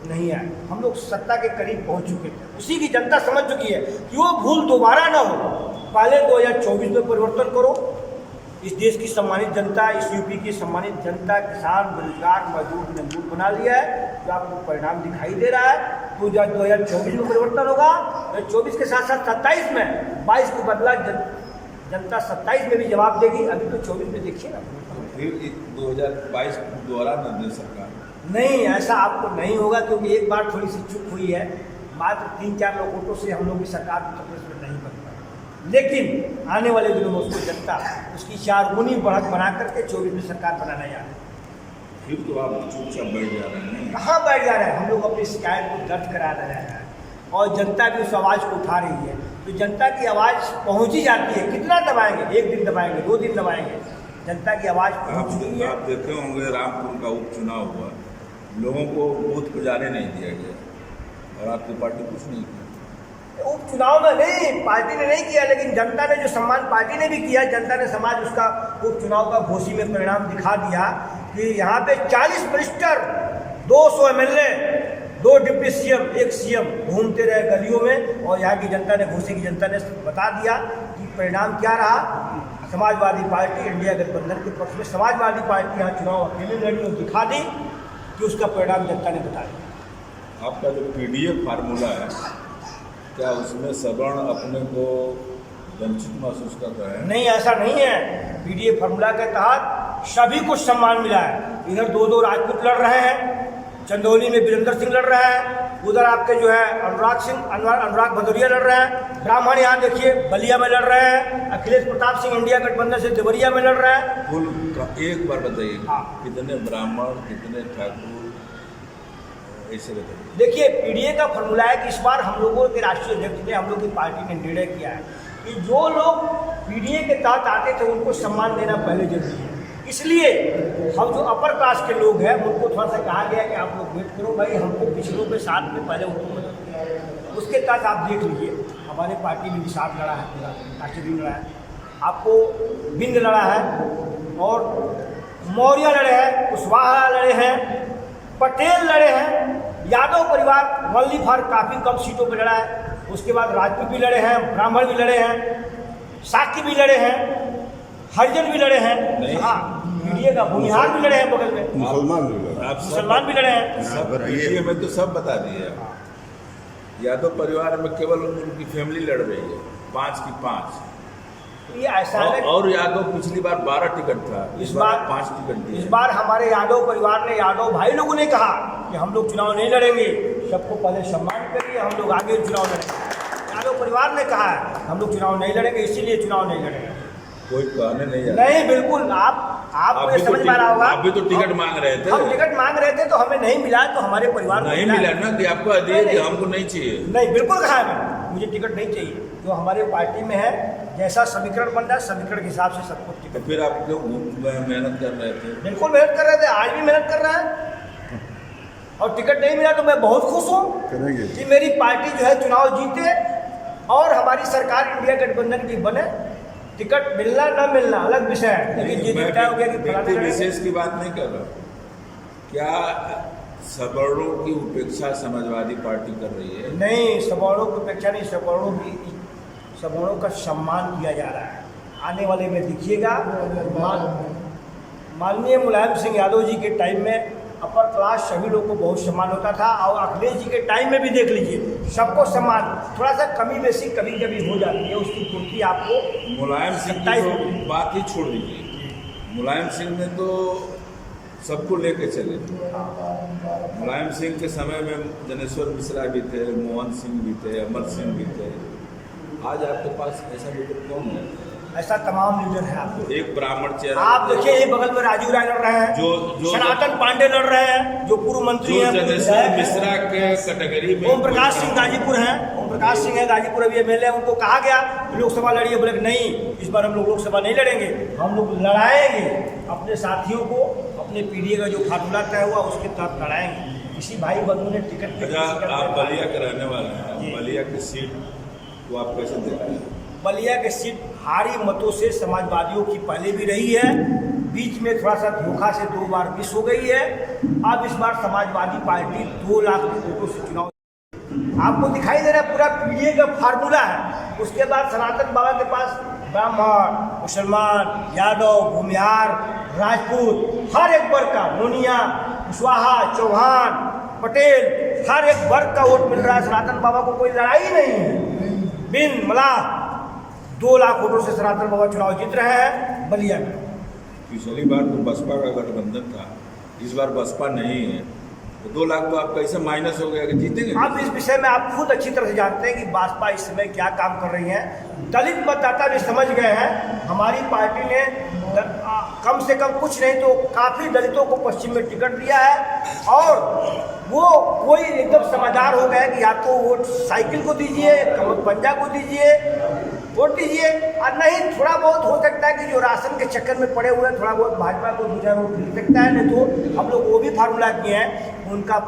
नहीं आए। हम लोग सत्ता के करीब पहुंच चुके थे, उसी की जनता समझ चुकी है कि वो भूल दोबारा ना हो। पहले 2024 में परिवर्तन करो। इस देश की सम्मानित जनता, इस यूपी की सम्मानित जनता, किसान, बेरोजगार, मजदूर ने मूड बना लिया है, जो आपको परिणाम दिखाई दे रहा है। तो 2024 में परिवर्तन होगा, 2024 के साथ साथ 27 में 22 को बदला जनता 27 में भी जवाब देगी। अभी तो 24 में देखिए ना, फिर 2022 दोबारा न दे सरकार। नहीं, ऐसा आपको नहीं होगा, क्योंकि एक बार थोड़ी सी चूक हुई है। मात्र 3-4 वोटों से हम लोग की सरकार उत्तर प्रदेश में नहीं बन पाई, लेकिन आने वाले दिनों में उसको जनता उसकी 4 गुनी बढ़त बना करके 24 में सरकार बनाना जा रही है। फिर तो आप चुपचाप बैठ जा रहे हैं। कहाँ बैठ जा रहे हैं? हम लोग अपनी शिकायत को दर्ज करा रहे हैं और जनता भी उस आवाज़ को उठा रही है। तो जनता की आवाज़ पहुँच ही जाती है। कितना दबाएंगे? 1 दिन दबाएंगे, 2 दिन दबाएंगे, जनता की आवाज़ पहुँच रही है। आप देखे होंगे रामपुर का उपचुनाव हुआ, लोगों को बूथ पर जाने नहीं दिया गया और आपकी पार्टी कुछ नहीं की। उपचुनाव में नहीं, पार्टी ने नहीं किया, लेकिन जनता ने जो सम्मान पार्टी ने भी किया, जनता ने समाज उसका उपचुनाव का घोषी में परिणाम दिखा दिया कि यहाँ पे 40 minister, 200 MLA, 2 deputy CM, 1 CM घूमते रहे गलियों में, और यहाँ की जनता ने, घोषी की जनता ने बता दिया कि परिणाम क्या रहा। समाजवादी पार्टी, इंडिया गठबंधन के पक्ष में समाजवादी पार्टी यहाँ चुनाव अकेले लड़ी और दिखा दी कि उसका परिणाम जनता ने बता दिया। आपका जो PDF फार्मूला है, क्या उसमें सवर्ण अपने को वंचित महसूस कर रहे हैं? नहीं, ऐसा नहीं है। PDF फार्मूला के तहत सभी को सम्मान मिला है। इधर 2 राजपूत लड़ रहे हैं, चंदौली में वीरेंद्र सिंह लड़ रहे हैं, उधर आपके जो है अनुराग भदौरिया लड़ रहे हैं, ब्राह्मण यहाँ देखिए बलिया में लड़ रहे हैं, अखिलेश प्रताप सिंह इंडिया गठबंधन से देवरिया में लड़ रहे हैं। कुल एक बार बताइए, हाँ। कितने ब्राह्मण, कितने ठाकुर, ऐसे बताइए। देखिए, PDA का फॉर्मूला है कि इस बार हम लोगों के राष्ट्रीय अध्यक्ष ने, हम लोग की पार्टी ने निर्णय किया है कि जो लोग PDA के तहत आते थे उनको सम्मान देना पहले जरूरी है। इसलिए हम जो अपर क्लास के लोग हैं उनको थोड़ा सा कहा गया कि आप लोग वेट करो भाई, हमको पिछलों के साथ में पहले उनको मदद किया। उसके तहत आप देख लीजिए, हमारे पार्टी में निषाद लड़ा है, पूरा राष्ट्रीय लड़ा है, आपको बिंद लड़ा है, और मौर्य लड़े हैं, कुशवाहा लड़े हैं, पटेल लड़े हैं, यादव परिवार वल्ली फार काफ़ी कम सीटों पर लड़ा है। उसके बाद राजपूत भी लड़े हैं, ब्राह्मण भी लड़े हैं, साकी भी लड़े हैं, हरिजन भी लड़े हैं। हाँ, PDA का भूमिहार भी लड़े हैं बगल में, मुसलमान भी लड़े हैं। सब PDA में तो सब बता दिए। यादव परिवार में केवल उनकी फैमिली लड़ रही है, 5 की 5। ये ऐसा है, और यादव पिछली बार 12 टिकट था, इस बार 5 टिकट दिए। इस बार हमारे यादव परिवार ने, यादव भाई लोगों ने कहा कि हम लोग चुनाव नहीं लड़ेंगे, सबको पहले सम्मान करिए, हम लोग आगे चुनाव लड़ेंगे। यादव परिवार ने कहा है हम लोग चुनाव नहीं लड़ेंगे, इसीलिए चुनाव नहीं लड़ेंगे। कोई कहने नहीं है। नहीं, बिल्कुल, आपको ये समझ में आ रहा होगा। आप भी तो टिकट मांग रहे थे। हम टिकट मांग रहे थे तो हमें नहीं मिला, तो हमारे परिवार को नहीं मिला ना, कि आपको दिए कि हमको नहीं चाहिए। नहीं, बिल्कुल कहा है मैंने, मुझे टिकट नहीं चाहिए। जो हमारे पार्टी में है, जैसा समीकरण बन रहा है, समीकरण के हिसाब से सबको टिकट। तो फिर आप क्यों मेहनत कर रहे थे? बिल्कुल मेहनत कर रहे थे, आज भी मेहनत कर रहे हैं, और टिकट नहीं मिला तो मैं बहुत खुश हूँ कि मेरी पार्टी जो है चुनाव जीते और हमारी सरकार इंडिया गठबंधन की बने। टिकट मिलना ना मिलना अलग विषय है, लेकिन ये तय हो गया कि व्यक्ति विशेष की बात नहीं कर रहा। क्या सवर्णों की उपेक्षा समाजवादी पार्टी कर रही है? नहीं, सवर्णों की उपेक्षा नहीं, सवर्णों का सम्मान किया जा रहा है। आने वाले में देखिएगा, माननीय मुलायम सिंह यादव जी के टाइम में अपर क्लास सभी लोगों को बहुत सम्मान होता था, और अखिलेश जी के टाइम में भी देख लीजिए सबको सम्मान, थोड़ा सा कमी बेसी कभी कभी हो जाती है, उसकी पूर्ति आपको। मुलायम सिंह की तो बात ही छोड़ दीजिए, मुलायम सिंह ने तो सबको लेके चले। मुलायम सिंह के समय में जनेश्वर मिश्रा भी थे, मोहन सिंह भी थे, अमर सिंह भी थे। आज आपके पास ऐसा लीडर कौन है? ऐसा तमाम लीडर है आपको। एक ब्राह्मण चेहरा, आप देखिए, ये बगल में राजीव राय लड़ रहे हैं, जो सनातन पांडे लड़ रहे हैं, जो पूर्व मंत्री हैं, जनेश्वर मिश्रा के कैटेगरी में ओम प्रकाश सिंह गाजीपुर हैं, ओम प्रकाश सिंह है गाजीपुर अभी MLA, उनको कहा गया लोकसभा लड़िए, बोले नहीं, इस बार हम लोग लोकसभा नहीं लड़ेंगे, हम लोग लड़ाएंगे अपने साथियों को, अपने PDA का जो फार्मूला तय हुआ उसके तहत लड़ाएंगे। इसी भाई बंधु ने टिकट। आप बलिया के रहने वाले हैं, बलिया की सीट को आप कैसे देखते हैं? बलिया की सीट भारी मतों से समाजवादियों की पहले भी रही है, बीच में थोड़ा सा धोखा से 2 बार मिस हो गई है, अब इस बार समाजवादी पार्टी 2 लाख वोटों से चुनाव, आपको दिखाई दे रहा है पूरा पीडीए का फार्मूला है। उसके बाद सनातन बाबा के पास ब्राह्मण, मुसलमान, यादव, भूमिहार, राजपूत, हर एक वर्ग का, नोनिया, कुशवाहा, चौहान, पटेल, हर एक वर्ग का वोट मिल रहा है। सनातन बाबा को कोई लड़ाई नहीं है। बिन मलाह 2 लाख वोटों से सनातन बाबा चुनाव जीत रहे हैं बलिया में। पिछली बार तो बसपा का गठबंधन था, इस बार बसपा नहीं है, तो 2 लाख तो आप कैसे माइनस हो गया कि जीतेंगे? अब इस विषय में आप खुद अच्छी तरह से जानते हैं कि भाजपा इस समय क्या काम कर रही है। दलित मतदाता भी समझ गए हैं। हमारी पार्टी ने कम से कम कुछ नहीं तो काफ़ी दलितों को पश्चिम में टिकट दिया है और वो कोई एकदम समझदार हो गया कि या तो वोट साइकिल को दीजिए, कमल पंजा को दीजिए, वोट दीजिए, और नहीं थोड़ा बहुत हो सकता है कि जो राशन के चक्कर में पड़े हुए हैं थोड़ा बहुत भाजपा को दूसरा वोट मिल सकता है। नहीं तो हम लोग वो भी फार्मूला किए हैं उनका